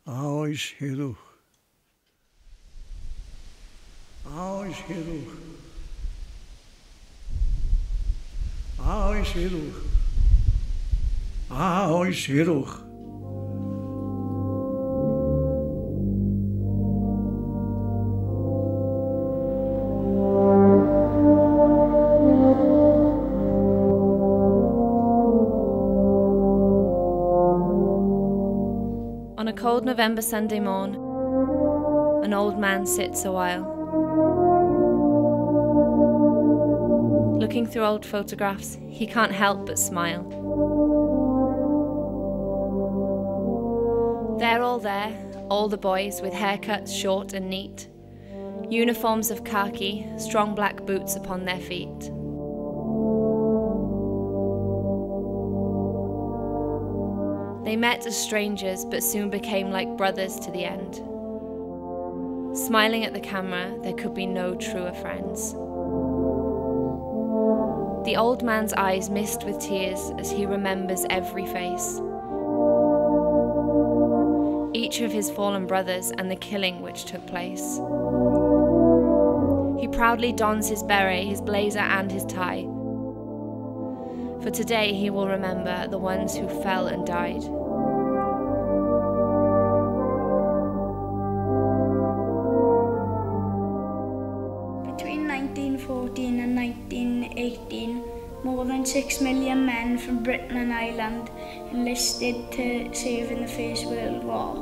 Oes hirwch. Oes hirwch. Oes hirwch. Oes hirwch. On a cold November Sunday morn, an old man sits a while, looking through old photographs. He can't help but smile. They're all there, all the boys with haircuts short and neat, uniforms of khaki, strong black boots upon their feet. They met as strangers, but soon became like brothers to the end. Smiling at the camera, there could be no truer friends. The old man's eyes mist with tears as he remembers every face, each of his fallen brothers and the killing which took place. He proudly dons his beret, his blazer and his tie, for today he will remember the ones who fell and died. Between 1914 and 1918, more than 6 million men from Britain and Ireland enlisted to serve in the First World War.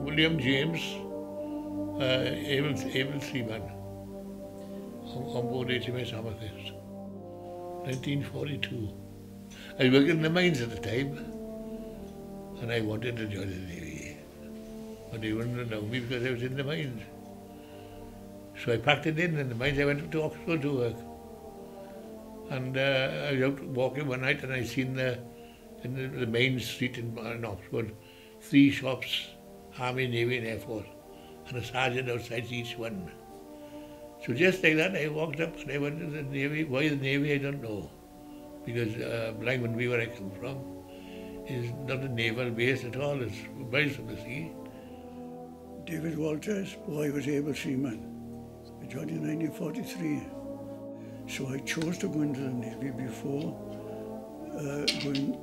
William James, able seaman, on board HMS Amethyst. 1942. I worked in the mines at the time, and I wanted to join the Navy. But they wouldn't know me because I was in the mines. So I packed it in the mines. I went to Oxford to work. And I was out walking one night and I seen in the main street in Oxford, 3 shops, Army, Navy and Air Force, and a sergeant outside each one. So just like that, I walked up and I went to the Navy. Why the Navy, I don't know. Because Blackman, where I come from, is not a naval base at all. It's right from the sea. David Walters, boy was able seaman. I joined in 1943. So I chose to go into the Navy before going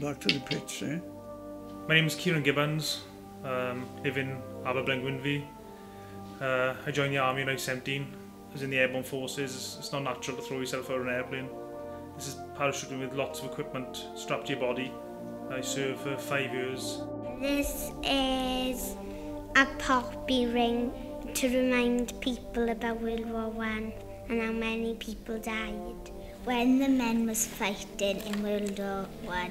back to the pits. My name is Kieran Gibbons. Live in Abergwynfi. I joined the army when I was 17. I was in the airborne forces. It's not natural to throw yourself out of an airplane. This is parachuting with lots of equipment strapped to your body. I served for 5 years. This is a poppy ring to remind people about World War I and how many people died. When the men was fighting in World War I,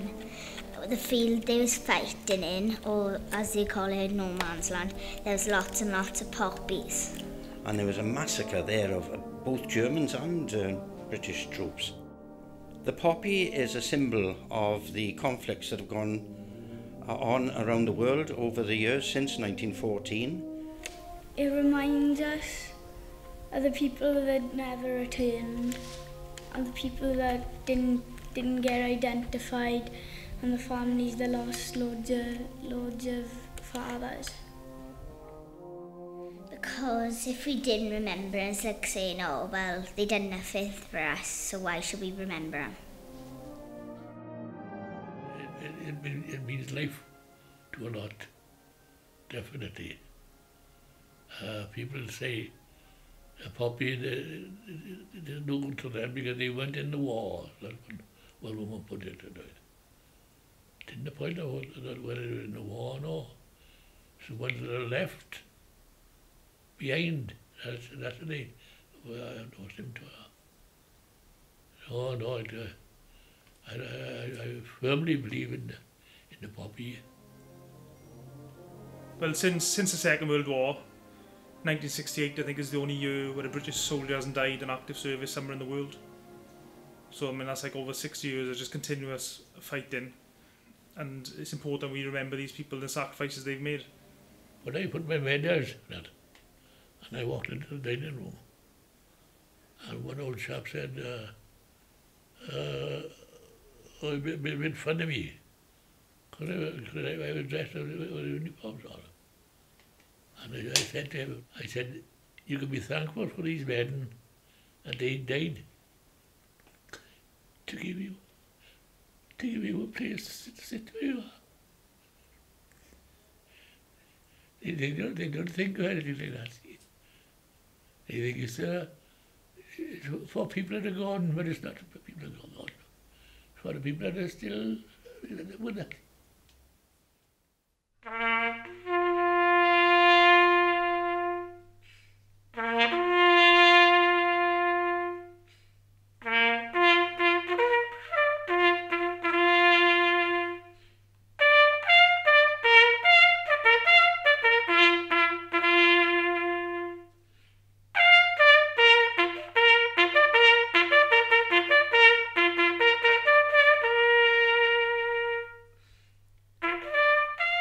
the field they was fighting in, or as they call it, no man's land, there was lots and lots of poppies. And there was a massacre there of both Germans and British troops. The poppy is a symbol of the conflicts that have gone on around the world over the years since 1914. It reminds us of the people that never returned, and the people that didn't get identified, and the families that lost loads of fathers. Because if we didn't remember, it's like saying, oh, well, they done nothing for us, so why should we remember them? It means life to a lot, definitely. People say a poppy, there's no good to them because they went in the war. That's one woman put it. Didn't the point of whether they were in the war or no. So ones that are left behind, that's the thing. Well, I don't seem to. No, I firmly believe in the poppy. Well, since the Second World War, 1968 I think is the only year where a British soldier hasn't died in active service somewhere in the world. So I mean that's like over 6 years of just continuous fighting, and it's important we remember these people and the sacrifices they've made. But I put my medals in that, and I walked into the dining room, and one old chap said, he made fun of me, Because I was dressed with uniforms on. And I said to him, you can be thankful for these men, and they died to give you a place to sit where you are. They don't think of anything like that. They think it's for people that are gone, but it's not for people that are gone. It's for the people that are still with us.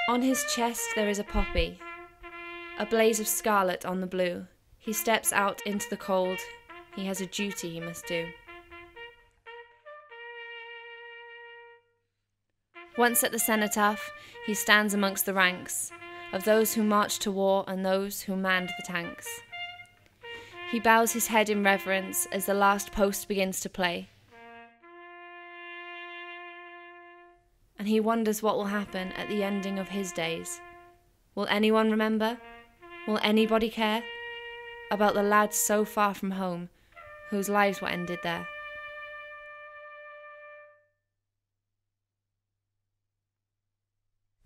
On his chest there is a poppy, a blaze of scarlet on the blue. He steps out into the cold. He has a duty he must do. Once at the cenotaph, he stands amongst the ranks of those who marched to war and those who manned the tanks. He bows his head in reverence as the last post begins to play. And he wonders what will happen at the ending of his days. Will anyone remember? Will anybody care about the lads so far from home whose lives were ended there?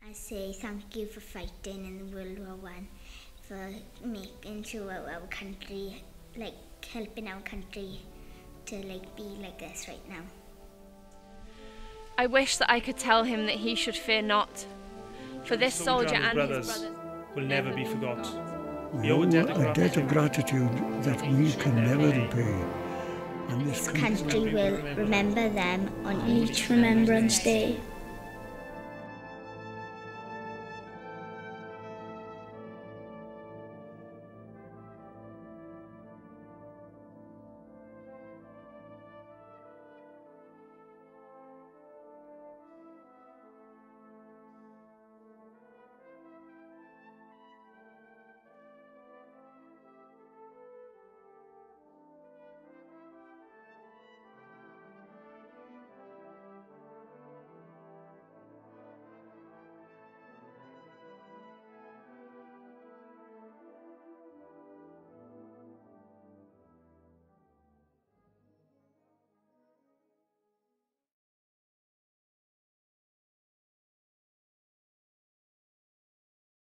I say thank you for fighting in World War I, for making sure our country, helping our country to be like this right now. I wish that I could tell him that he should fear not, for this soldier and his brothers will never be forgot. We owe a debt of gratitude that we can never repay. And This country will remember them on each Remembrance Day.